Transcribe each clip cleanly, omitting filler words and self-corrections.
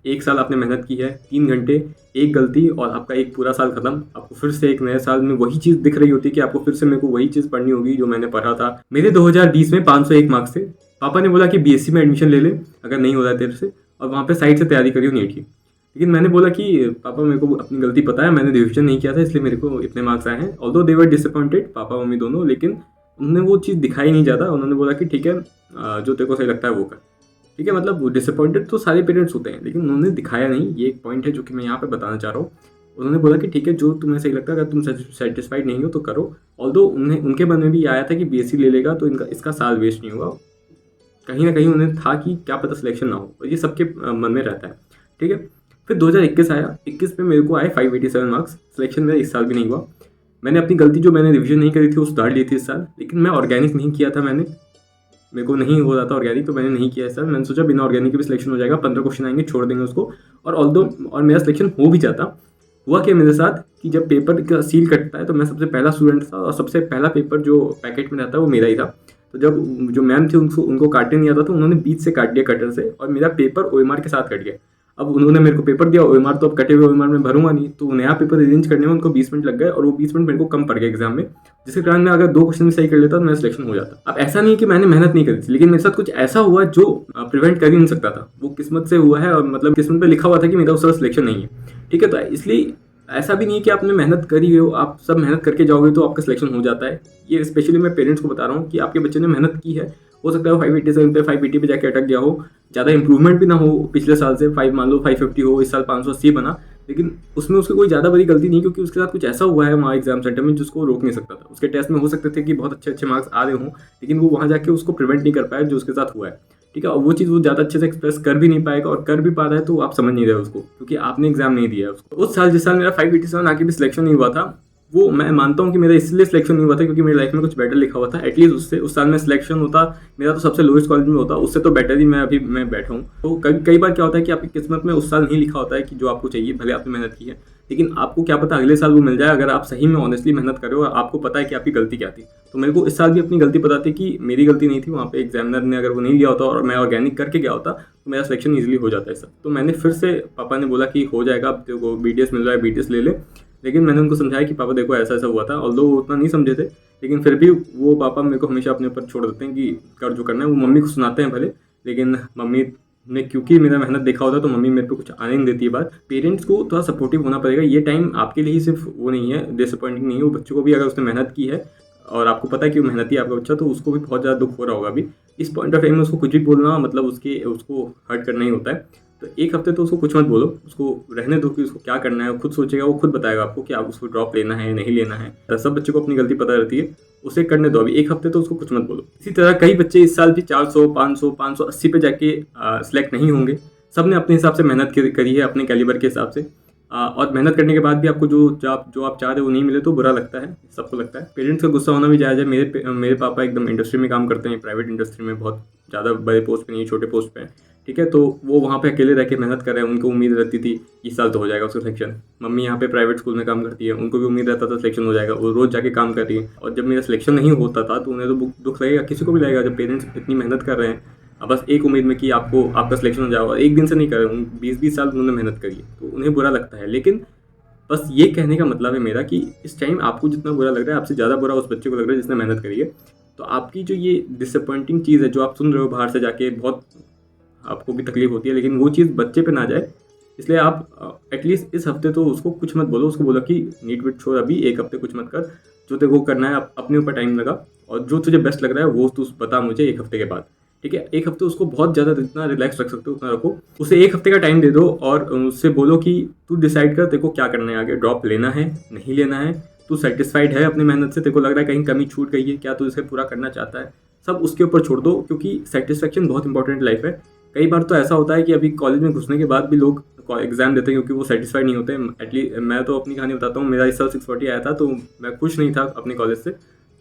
1 साल आपने मेहनत की है, 3 घंटे, 1 गलती और आपका 1 पूरा साल खत्म। आपको फिर से एक नए साल में वही चीज़ दिख रही होती है कि आपको फिर से मेरे को वही चीज़ पढ़नी होगी जो मैंने पढ़ा था। मेरे 2020 में 501 मार्क्स थे। पापा ने बोला कि बीएससी में एडमिशन ले ले अगर नहीं हो रहा है तेरे से, और वहाँ पे साइड से तैयारी करियो नीट की। लेकिन मैंने बोला कि पापा मेरे को अपनी गलती पता है, मैंने रिविजन नहीं किया था इसलिए मेरे को इतने मार्क्स आए हैं। Although they were disappointed, papa mummy दोनों, लेकिन उन्होंने वो चीज़ दिखाई नहीं ज़्यादा। उन्होंने बोला कि ठीक है, जो तेरे को सही लगता है वो कर। ठीक है, मतलब डिसअपॉइंटेड तो सारे पेरेंट्स होते हैं, लेकिन उन्होंने दिखाया नहीं। ये एक पॉइंट है जो कि मैं यहाँ पे बताना चाह रहा हूँ। उन्होंने बोला कि ठीक है, जो तुम्हें सही लगता है, अगर तुम सेटिस्फाइड नहीं हो तो करो। ऑल्दो उन्हें उनके मन में भी आया था कि बीएससी ले लेगा तो इनका इसका साल वेस्ट नहीं होगा। कहीं ना कहीं उन्हें था कि क्या पता सिलेक्शन ना हो, और ये सबके मन में रहता है। ठीक है, फिर 2021 आया। 21 में मेरे को आए 587 मार्क्स। सिलेक्शन मेरा इस साल भी नहीं हुआ। मैंने अपनी गलती, जो मैंने रिविजन नहीं करी थी, वो सुधार ली थी इस साल, लेकिन मैं ऑर्गेनिक नहीं किया था। मेरे को नहीं हो रहा था ऑर्गेनिक, तो मैंने नहीं किया है सर। मैंने सोचा बिना ऑर्गेनिक के भी सिलेक्शन हो जाएगा, 15 क्वेश्चन आएंगे, छोड़ देंगे उसको। और मेरा सिलेक्शन हो भी जाता। हुआ क्या मेरे साथ कि जब पेपर का सील कटता है तो मैं सबसे पहला स्टूडेंट था, और सबसे पहला पेपर जो पैकेट में रहता है वो मेरा ही था। तो जब जो मैम थी उनको काटने नहीं आता, तो उन्होंने बीच से काट दिया कटर से, और मेरा पेपर ओएमआर के साथ कट गया। अब उन्होंने मेरे को पेपर दिया ओएमआर, तो अब कटे हुए ओएमआर में भरूंगा नहीं, तो नया पेपर अरेंज करने में उनको 20 मिनट लग गए, और वो 20 मिनट मेरे को कम पड़ गए एग्जाम में, जिसके कारण मैं अगर 2 क्वेश्चन भी सही कर लेता तो मेरा सिलेक्शन हो जाता। अब ऐसा नहीं है कि मैंने मेहनत नहीं करी थी, लेकिन मेरे साथ कुछ ऐसा हुआ जो प्रिवेंट कर ही नहीं सकता था। वो किस्मत से हुआ है, और मतलब किस्मत पे लिखा हुआ था कि मेरा उस तरह सिलेक्शन नहीं है। ठीक है, तो इसलिए ऐसा भी नहीं है कि आपने मेहनत करी हो, आप सब मेहनत करके जाओगे तो आपका सिलेक्शन हो जाता है। ये स्पेशली मैं पेरेंट्स को बता रहा हूँ कि आपके बच्चे ने मेहनत की है। हो सकता है वो 587 पे 580 पे जाके अटक गया हो, ज़्यादा इंप्रूवमेंट भी ना हो पिछले साल से। 5 मान लो 550 हो, इस साल 580 बना, लेकिन उसमें उसकी कोई ज़्यादा बड़ी गलती नहीं, क्योंकि उसके साथ कुछ ऐसा हुआ है वहाँ एग्जाम सेंटर में जिसको रोक नहीं सकता था। उसके टेस्ट में हो सकते थे कि बहुत अच्छे अच्छे मार्क्स आ रहे हों, लेकिन वो वहाँ जाके उसको प्रिवेंट नहीं कर पाया जो उसके साथ हुआ है। ठीक है, और वो चीज़ वो ज़्यादा अच्छे से एक्सप्रेस कर भी नहीं पाएगा, और कर भी पा रहा है तो आप समझ नहीं रहे उसको, क्योंकि आपने एग्जाम नहीं दिया है उसको। उस साल जिस साल मेरा 587 आके भी सिलेक्शन नहीं हुआ था, वो मैं मानता हूँ कि मेरा इसलिए सिलेक्शन नहीं हुआ था क्योंकि मेरी लाइफ में कुछ बेटर लिखा हुआ था। एटलीस्ट उससे उस साल में सिलेक्शन होता, मेरा तो सबसे लोएस्ट कॉलेज में होता, उससे तो बेटर ही मैं बैठा हूँ। तो कई बार क्या होता है कि आपकी किस्मत में उस साल नहीं लिखा होता है कि जो आपको चाहिए, भले आपने मेहनत की है, लेकिन आपको क्या पता अगले साल वो मिल जाए, अगर आप सही में ऑनेस्टली मेहनत करो और आपको पता है कि आपकी गलती क्या थी। तो मेरे को इस साल भी अपनी गलती पता थी कि मेरी गलती नहीं थी, वहाँ पे एग्जामिनर ने अगर वो नहीं लिया होता और मैं ऑर्गेनिक करके गया होता तो मेरा सिलेक्शन ईजिली हो जाता है सर। तो मैंने फिर से, पापा ने बोला कि हो जाएगा, अब तेरे को बीटीएस मिल रहा है, बीटीएस ले ले। लेकिन मैंने उनको समझाया कि पापा देखो ऐसा ऐसा हुआ था, ऑल्दो वो उतना नहीं समझे थे, लेकिन फिर भी वो पापा मेरे को हमेशा अपने ऊपर छोड़ देते हैं कि कर जो करना है। वो मम्मी को सुनाते हैं भले, लेकिन मम्मी ने क्योंकि मेरा मेहनत देखा होता तो मम्मी मेरे पे कुछ आने नहीं देती है बात। पेरेंट्स को थोड़ा सपोर्टिव होना पड़ेगा। ये टाइम आपके लिए ही सिर्फ वो नहीं है, डिसअपॉइंटिंग नहीं है, वो बच्चों को भी, अगर उसने मेहनत की है और आपको पता है कि वो मेहनती है आपका बच्चा, तो उसको भी बहुत ज़्यादा दुख हो रहा होगा अभी। इस पॉइंट ऑफ टाइम में उसको कुछ भी बोलना मतलब उसको हर्ट करना ही होता है। तो एक हफ्ते तो उसको कुछ मत बोलो, उसको रहने दो कि उसको क्या करना है, वो खुद सोचेगा, वो खुद बताएगा आपको कि आप उसको ड्रॉप लेना है नहीं लेना है। सब बच्चों को अपनी गलती पता रहती है, उसे करने दो अभी एक हफ्ते, तो उसको कुछ मत बोलो। इसी तरह कई बच्चे इस साल भी 400, 500, 580 पे जाके सिलेक्ट नहीं होंगे। सब ने अपने हिसाब से मेहनत करी है, अपने कैलिबर के हिसाब से। और मेहनत करने के बाद भी आपको जो आप चाह रहे हो वो नहीं मिले तो बुरा लगता है, सबको लगता है। पेरेंट्स का गुस्सा होना भी जायज़ है। मेरे पापा एकदम इंडस्ट्री में काम करते हैं, प्राइवेट इंडस्ट्री में, बहुत ज़्यादा बड़े पोस्ट पे नहीं, छोटे पोस्ट पे हैं। ठीक है, तो वो वहाँ पे अकेले रह के मेहनत कर रहे हैं, उनको उम्मीद रहती थी इस साल तो हो जाएगा उसका सिलेक्शन। मम्मी यहाँ पे प्राइवेट स्कूल में काम करती है, उनको भी उम्मीद रहता था सिलेक्शन हो जाएगा, वो रोज़ जाके काम कर रही है। और जब मेरा सिलेक्शन नहीं होता था तो उन्हें तो दुख लगेगा, किसी को भी लगेगा, जब पेरेंट्स इतनी मेहनत कर रहे हैं अब बस एक उम्मीद में कि आपका सिलेक्शन हो जाएगा। एक दिन से नहीं कर रहे, 20-20 साल उन्होंने मेहनत करी है, तो उन्हें बुरा लगता है। लेकिन बस ये कहने का मतलब है मेरा कि इस टाइम आपको जितना बुरा लग रहा है, आपसे ज़्यादा बुरा उस बच्चे को लग रहा है जिसने मेहनत करी है। तो आपकी जो ये डिसअपॉइंटिंग चीज़ है जो आप सुन रहे हो बाहर से जाके, बहुत आपको भी तकलीफ होती है, लेकिन वो चीज़ बच्चे पे ना जाए, इसलिए आप एटलीस्ट इस हफ्ते तो उसको कुछ मत बोलो। उसको बोलो कि नीट विट छोड़, अभी एक हफ्ते कुछ मत कर, जो तेरे को करना है अपने ऊपर टाइम लगा, और जो तुझे बेस्ट लग रहा है वो तू बता मुझे एक हफ्ते के बाद। ठीक है, एक हफ्ते उसको बहुत ज़्यादा जितना रिलैक्स रख सकते हो उतना रखो। उसे एक हफ्ते का टाइम दे दो और उससे बोलो कि तू डिसाइड कर तेरे को क्या करना है आगे, ड्रॉप लेना है नहीं लेना है, तू सेटिस्फाइड है अपनी मेहनत से, तेरे को लग रहा है कहीं कमी छूट गई है क्या, तू इसे पूरा करना चाहता है, सब उसके ऊपर छोड़ दो, क्योंकि सेटिस्फेक्शन बहुत इंपॉर्टेंट लाइफ है। कई बार तो ऐसा होता है कि अभी कॉलेज में घुसने के बाद भी लोग एग्जाम देते हैं क्योंकि वो सेटिस्फाइड नहीं होते। एटलीस्ट मैं तो अपनी कहानी बताता हूँ, मेरा इस साल 640 आया था, तो मैं खुश नहीं था अपने कॉलेज से।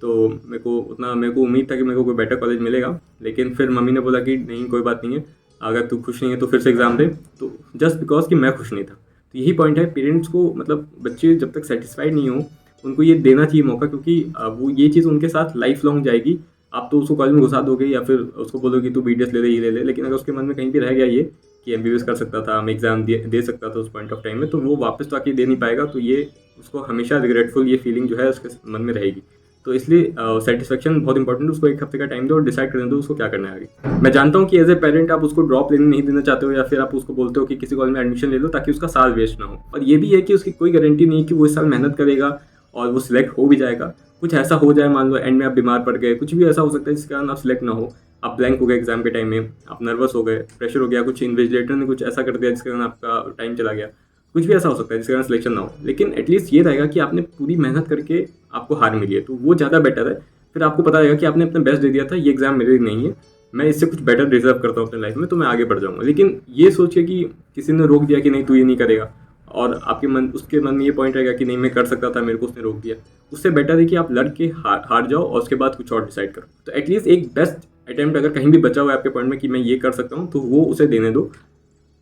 तो मेरे को उम्मीद था कि मेरे को कोई बेटर कॉलेज मिलेगा, लेकिन फिर मम्मी ने बोला कि नहीं कोई बात नहीं है, अगर तू खुश नहीं है तो फिर से एग्ज़ाम दे। तो जस्ट बिकॉज कि मैं खुश नहीं था। तो यही पॉइंट है, पेरेंट्स को मतलब बच्चे जब तक सेटिस्फाइड नहीं हो उनको ये देना चाहिए मौका, क्योंकि वो ये चीज़ उनके साथ लाइफ लॉन्ग जाएगी। आप तो उसको कॉलेज में घुसा दोगे या फिर उसको बोलोगे कि तू बीटीएस ले ले, ये ले ले, लेकिन अगर उसके मन में कहीं भी रह गया ये कि एमबीबीएस कर सकता था, मैं एग्ज़ाम दे सकता था उस पॉइंट ऑफ टाइम में, तो वो वापस तो आके दे नहीं पाएगा, तो ये उसको हमेशा रिग्रेटफुल ये फीलिंग जो है उसके मन में रहेगी। तो इसलिए सेटिस्फेक्शन बहुत इंपॉर्टेंट है, उसको 1 हफ्ते का टाइम दो और डिसाइड करने दो उसको क्या करना है आगे। मैं जानता हूँ कि एज ए पेरेंट आप उसको ड्रॉप लेने नहीं देना चाहते हो, या फिर आप उसको बोलते हो कि किसी कॉलेज में एडमिशन ले लो ताकि उसका साल वेस्ट ना हो। और ये भी है कि उसकी कोई गारंटी नहीं है कि वो इस साल मेहनत करेगा और वो सिलेक्ट हो भी जाएगा। कुछ ऐसा हो जाए, मान लो एंड में आप बीमार पड़ गए, कुछ भी ऐसा हो सकता है जिसके कारण आप सिलेक्ट ना हो, आप ब्लैंक हो गए एग्जाम के टाइम में, आप नर्वस हो गए, प्रेशर हो गया, कुछ इन्विजिलेटर ने कुछ ऐसा कर दिया जिसके कारण आपका टाइम चला गया, कुछ भी ऐसा हो सकता है जिसके कारण सिलेक्शन ना हो। लेकिन एटलीस्ट ये रहेगा कि आपने पूरी मेहनत करके आपको हार मिली है, तो वो ज़्यादा बेटर है। फिर आपको पता रहेगा कि आपने अपना बेस्ट दे दिया था, ये एग्जाम मेरे लिए नहीं है, मैं इससे कुछ बेटर डिजर्व करता हूँ अपने लाइफ में, तो मैं आगे बढ़ जाऊँगा। लेकिन ये सोचिए कि किसी ने रोक दिया कि नहीं तू ये नहीं करेगा, और आपके उसके मन में ये पॉइंट रहेगा कि नहीं मैं कर सकता था, मेरे को उसने रोक दिया। उससे बेटर है कि आप लड़ के हार जाओ और उसके बाद कुछ और डिसाइड करो। तो एटलीस्ट एक बेस्ट अटेम्प्ट अगर कहीं भी बचा हुआ है आपके पॉइंट में कि मैं ये कर सकता हूँ, तो वो उसे देने दो,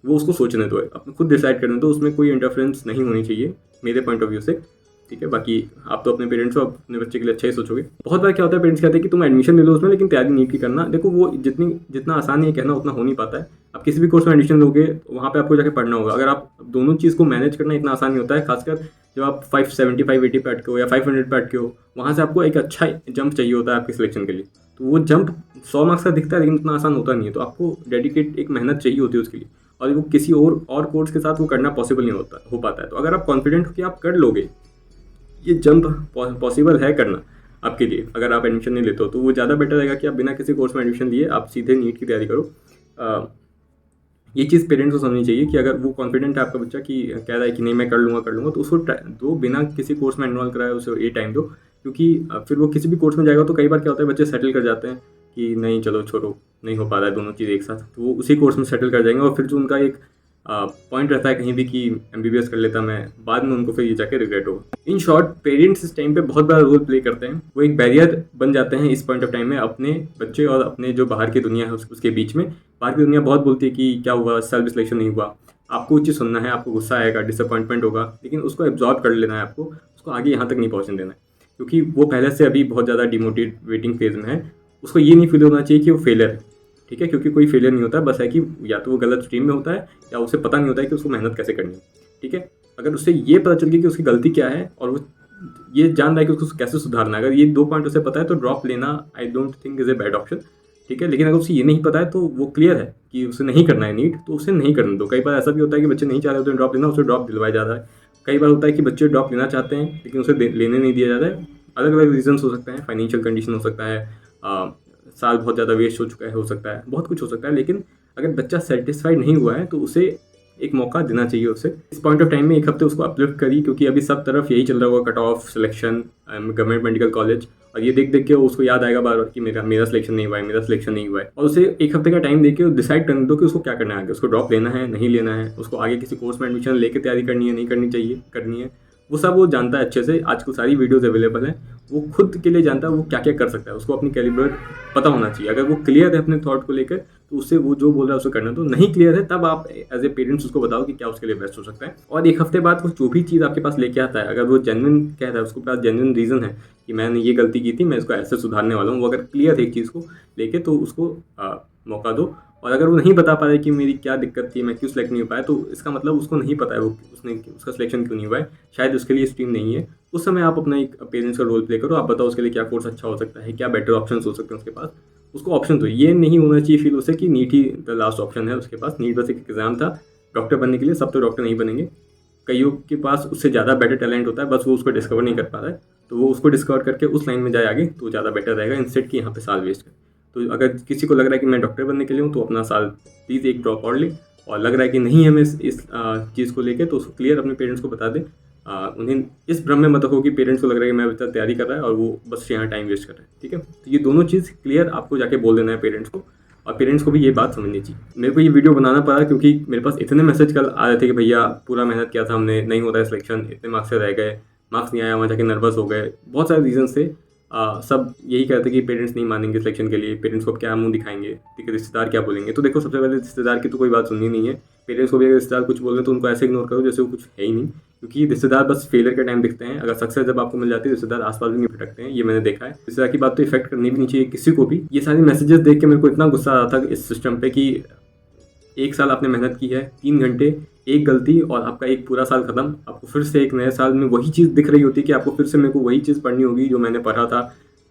वो उसको सोचने दो, अपने खुद डिसाइड करने दो, उसमें कोई इंटरफेरेंस नहीं होनी चाहिए मेरे पॉइंट ऑफ व्यू से। ठीक है, बाकी आप तो अपने पेरेंट्स हो, अपने बच्चे के लिए अच्छा ही सोचोगे। बहुत बार क्या होता है, पेरेंट्स कहते हैं कि तुम एडमिशन ले लो उसमें, लेकिन तैयारी नीट की करना। देखो वो जितना आसान है कहना, उतना हो नहीं पाता है। आप किसी भी कोर्स में एडमिशन लोगे वहाँ पे आपको जाके पढ़ना होगा। अगर आप दोनों चीज़ को मैनेज करना इतना आसान नहीं होता है, खासकर जब आप 575 80 पे अटके हो या 500 पे अटके हो, वहाँ से आपको एक अच्छा जंप चाहिए होता है आपके सिलेक्शन के लिए। तो वो जंप 100 मार्क्स का दिखता है लेकिन उतना आसान होता नहीं है, तो आपको डेडिकेट एक मेहनत चाहिए होती है उसके लिए, और वो किसी और कोर्स के साथ वो करना पॉसिबल नहीं हो पाता है। तो अगर आप कॉन्फिडेंट हो कि आप कर लोगे, ये जंप पॉसिबल है करना आपके लिए, अगर आप एडमिशन नहीं लेते हो, तो वो ज़्यादा बेटर रहेगा कि आप बिना किसी कोर्स में एडमिशन लिए आप सीधे नीट की तैयारी करो। ये चीज़ पेरेंट्स को समझनी चाहिए कि अगर वो कॉन्फिडेंट है आपका बच्चा कि कह रहा है कि नहीं मैं कर लूँगा, तो उसको दो, बिना किसी कोर्स में इन्वॉल्व कराए उसे ये टाइम दो। क्योंकि फिर वो किसी भी कोर्स में जाएगा तो कई बार क्या होता है, बच्चे सेटल कर जाते हैं कि नहीं चलो छोड़ो, नहीं हो पा रहा है दोनों चीज़ एक साथ, तो वो उसी कोर्स में सेटल कर जाएंगे। और फिर जो उनका एक पॉइंट रहता है कहीं भी कि एमबीबीएस कर लेता मैं, बाद में उनको फिर ये जाके रिग्रेट होगा। इन शॉर्ट, पेरेंट्स इस टाइम पे बहुत बड़ा रोल प्ले करते हैं, वो एक बैरियर बन जाते हैं इस पॉइंट ऑफ टाइम में अपने बच्चे और अपने जो बाहर की दुनिया है उसके बीच में। बाहर की दुनिया बहुत बोलती है कि क्या हुआ, सेल्फ सिलेक्शन नहीं हुआ, आपको उचित सुनना है, आपको गुस्सा आएगा, डिसअपॉइंटमेंट होगा, लेकिन उसको एब्जॉर्ब कर लेना है आपको, उसको आगे यहाँ तक नहीं पहुँचने देना है, क्योंकि वो पहले से अभी बहुत ज़्यादा डिमोटिवेटिंग फेज में है। उसको ये नहीं फील होना चाहिए कि वो फेलियर है, ठीक है, क्योंकि कोई फेलियर नहीं होता, बस है कि या तो वो गलत स्ट्रीम में होता है या उसे पता नहीं होता है कि उसको मेहनत कैसे करनी है। ठीक है, अगर उससे ये पता चल गया कि उसकी गलती क्या है और वो ये जान रहा है कि उसको कैसे सुधारना है, अगर ये 2 पॉइंट उसे पता है तो ड्रॉप लेना I don't think is a bad option. ठीक है, लेकिन अगर उसे ये नहीं पता है तो वो क्लियर है कि उसे नहीं करना है नीट, तो उसे नहीं करने दो। कई बार ऐसा भी होता है कि बच्चे नहीं चाह रहे होते हैं ड्रॉप लेना, उसे ड्रॉप दिलवाया जा रहा है। कई बार होता है कि बच्चे ड्रॉप लेना चाहते हैं लेकिन उसे लेने नहीं दिया जा रहा है। अलग अलग रीजन्स हो सकते हैं, फाइनेंशियल कंडीशन हो सकता है, साल बहुत ज़्यादा वेस्ट हो चुका है, हो सकता है, बहुत कुछ हो सकता है। लेकिन अगर बच्चा सेटिस्फाइड नहीं हुआ है तो उसे एक मौका देना चाहिए उसे। इस पॉइंट ऑफ टाइम में 1 हफ्ते उसको अपलिफ्ट करी, क्योंकि अभी सब तरफ यही चल रहा होगा, cut off, selection, government medical college, और ये देख के उसको याद आएगा बार बार कि मेरा सिलेक्शन नहीं हुआ है, मेरा सिलेक्शन नहीं हुआ है। और उसे 1 हफ्ते का टाइम देके डिसाइड करने दो कि उसको क्या करना है आगे, उसको ड्रॉप लेना है, नहीं लेना है, उसको आगे किसी कोर्स में एडमिशन लेके तैयारी करनी है, नहीं करनी चाहिए, करनी है, वो सब वो जानता है अच्छे से। आजकल सारी वीडियोस अवेलेबल हैं, वो खुद के लिए जानता है वो क्या क्या कर सकता है, उसको अपनी कैलिबर पता होना चाहिए। अगर वो क्लियर है अपने थॉट को लेकर तो उससे वो जो बोल रहा है उसे करना। तो नहीं क्लियर है तब आप एज ए पेरेंट्स उसको बताओ कि क्या उसके लिए बेस्ट हो सकता है। और 1 हफ्ते बाद वो जो भी चीज़ आपके पास लेके आता है, अगर वो जेन्युइन कह रहा है, उसके पास जेन्युइन रीज़न है कि मैंने ये गलती की थी, मैं इसको ऐसे सुधारने वाला हूँ, वो अगर क्लियर है एक चीज़ को लेके, तो उसको मौका दो। और अगर वो नहीं बता पा रहा है कि मेरी क्या दिक्कत थी, मैं क्यों सेलेक्ट नहीं हो पाया, तो इसका मतलब उसको नहीं पता है उसका सिलेक्शन क्यों नहीं हुआ है, शायद उसके लिए स्ट्रीम नहीं है। उस समय आप अपना एक पेरेंट्स का रोल प्ले करो, आप बताओ उसके लिए क्या कोर्स अच्छा हो सकता है, क्या बेटर ऑप्शन हो सकते हैं उसके पास, उसको ऑप्शन दो। ये नहीं होना चाहिए फील उसे कि नीट ही द लास्ट ऑप्शन है उसके पास, नीट बस एक एग्जाम था डॉक्टर बनने के लिए, सब तो डॉक्टर नहीं बनेंगे, कईयों के पास उससे ज़्यादा बेटर टैलेंट होता है, बस वो उसको डिस्कवर नहीं कर पा रहा है, तो वो उसको डिस्कवर करके उस लाइन में जाए आगे, तो ज़्यादा बेटर रहेगा इंस्टेड कि यहाँ पे साल वेस्ट करे। तो अगर किसी को लग रहा है कि मैं डॉक्टर बनने के लिए हूँ, तो अपना साल प्लीज़ एक ड्रॉप और ले, और लग रहा है कि नहीं है मैं इस चीज़ को लेके, तो उसको क्लियर अपने पेरेंट्स को बता दें। उन्हें इस भ्रम में मत रखो कि पेरेंट्स को लग रहा है कि मेरा बच्चा तैयारी कर रहा है और वो बस यहाँ टाइम वेस्ट कर रहा है। ठीक है, तो ये दोनों चीज़ क्लियर आपको जाके बोल देना है पेरेंट्स को, और पेरेंट्स को भी ये बात समझनी चाहिए। मेरे को ये वीडियो बनाना पड़ा क्योंकि मेरे पास इतने मैसेज कल आ रहे थे कि भैया पूरा मेहनत किया था हमने, नहीं होता है सिलेक्शन, इतने मार्क्स से रह गए, मार्क्स नहीं आया, वहाँ जाके नर्वस हो गए, बहुत सारे रीजन से। सब यही कहते कि पेरेंट्स नहीं मानेंगे सिलेक्शन के लिए, पेरेंट्स को क्या मुंह दिखाएंगे, ठीक है, रिश्तेदार क्या बोलेंगे। तो देखो, सबसे पहले रिश्तेदार की तो कोई बात सुननी नहीं है। पेरेंट्स को भी अगर रिश्तेदार कुछ बोल रहे हैं तो उनको ऐसे इग्नोर करो जैसे वो कुछ है ही नहीं, क्योंकि रिश्तेदार बस फेलियर के टाइम दिखते हैं। अगर सक्सेस जब आपको मिल जाती है, रिश्तेदार आसपास भी नहीं भटकते हैं, ये मैंने देखा है। रिश्तेदार की बात तो इफेक्ट करनी भी नहीं चाहिए किसी को भी। ये सारे मैसेजेस देख के मेरे को इतना गुस्सा आ रहा था इस सिस्टम पे कि एक साल आपने मेहनत की है, 3 घंटे, एक गलती और आपका एक पूरा साल खत्म। आपको फिर से एक नए साल में वही चीज़ दिख रही होती है कि आपको फिर से मेरे को वही चीज़ पढ़नी होगी जो मैंने पढ़ा था।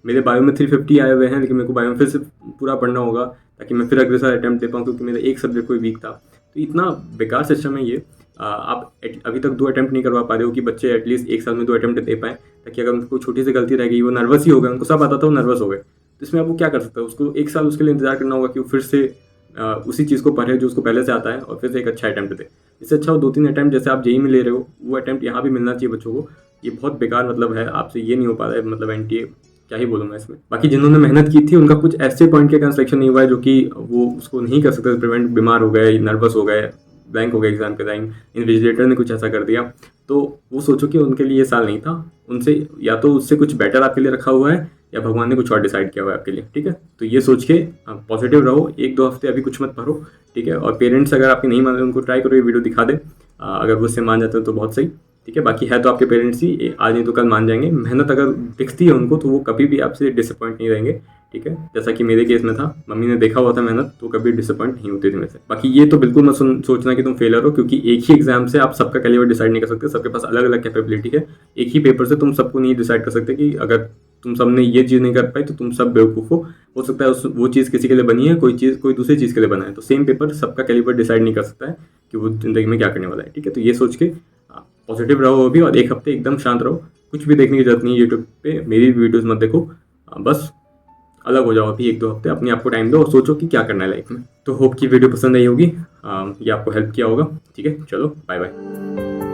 मेरे बायो में 350 आए हुए हैं, लेकिन मेरे को बायो में फिर से पूरा पढ़ना होगा ताकि मैं फिर अगले साल अटैम्प्ट दे पाऊँ, क्योंकि मेरा एक सब्जेक्ट कोई वीक था। तो इतना बेकार सिस्टम है ये। आप अभी तक 2 अटैम्प्ट नहीं करवा पा रहे हो कि बच्चे एटलीस्ट एक साल में 2 अटैम्प्ट दे पाएँ, ताकि अगर उनको छोटी सी गलती रह गई, वो नर्वस ही हो गए, उनको सब आता था, वो नर्वस हो गए। तो इसमें आप वो क्या कर सकते हो, उसको एक साल उसके लिए इंतजार करना होगा कि वो फिर से उसी चीज़ को पढ़े जो उसको पहले से आता है और फिर से एक अच्छा अटैम्प्ट दे। इससे अच्छा वो 2-3 अटैम्प्ट जैसे आप जेईई में ले रहे हो, वो अटैम्प्ट यहाँ भी मिलना चाहिए बच्चों को। ये बहुत बेकार मतलब है, आपसे ये नहीं हो पा रहा है, मतलब एनटीए क्या ही बोलूँ मैं इसमें। बाकी जिन्होंने मेहनत की थी उनका कुछ ऐसे पॉइंट के कारण सिलेक्शन नहीं हुआ है जो कि वो उसको नहीं कर सकते, प्रिवेंट, बीमार हो गए, नर्वस हो गए, ब्लैंक हो गए एग्जाम के टाइम, इन्विजिलेटर ने कुछ ऐसा कर दिया। तो वो सोचो कि उनके लिए ये साल नहीं था, उनसे या तो उससे कुछ बेटर आपके लिए रखा हुआ है या भगवान ने कुछ और डिसाइड किया हुआ है आपके लिए, ठीक है। तो ये सोच के पॉजिटिव रहो, 1-2 हफ्ते अभी कुछ मत पढ़ो, ठीक है। और पेरेंट्स अगर आपके नहीं मान रहे, उनको ट्राई करो ये वीडियो दिखा दे, अगर वो उससे मान जाते हैं तो बहुत सही, ठीक है। बाकी है तो आपके पेरेंट्स ही, आज नहीं तो कल मान जाएंगे। मेहनत अगर दिखती है उनको तो वो कभी भी आपसे डिसअपॉइंट नहीं रहेंगे, ठीक है। जैसा कि मेरे केस में था, मम्मी ने देखा हुआ था मेहनत, तो कभी डिसअपॉइंट नहीं होती थी मेरे से। बाकी ये तो बिल्कुल मत सोचना कि तुम फेलर हो, क्योंकि एक ही एग्जाम से आप सबका कैलिबर डिसाइड नहीं कर सकते, सबके पास अलग अलग कैपेबिलिटी है। एक ही पेपर से तुम सबको नहीं डिसाइड कर सकते कि अगर तुम सबने ये चीज़ नहीं कर पाई तो तुम सब बेवकूफ़ हो सकता है वो चीज़ किसी के लिए बनी है, कोई दूसरी चीज़ के लिए बना है। तो सेम पेपर सबका कैलिबर डिसाइड नहीं कर सकता है कि वो ज़िंदगी में क्या करने वाला है, ठीक है। तो ये सोच के पॉजिटिव रहो अभी, और एक हफ्ते एकदम शांत रहो, कुछ भी देखने की जरूरत नहीं है यूट्यूब पे, मेरी वीडियोस मत देखो, बस अलग हो जाओ अभी 1-2 हफ्ते, अपने आप को टाइम दो और सोचो कि क्या करना है लाइफ में। तो होप की वीडियो पसंद आई होगी, ये आपको हेल्प किया होगा, ठीक है। चलो बाय बाय।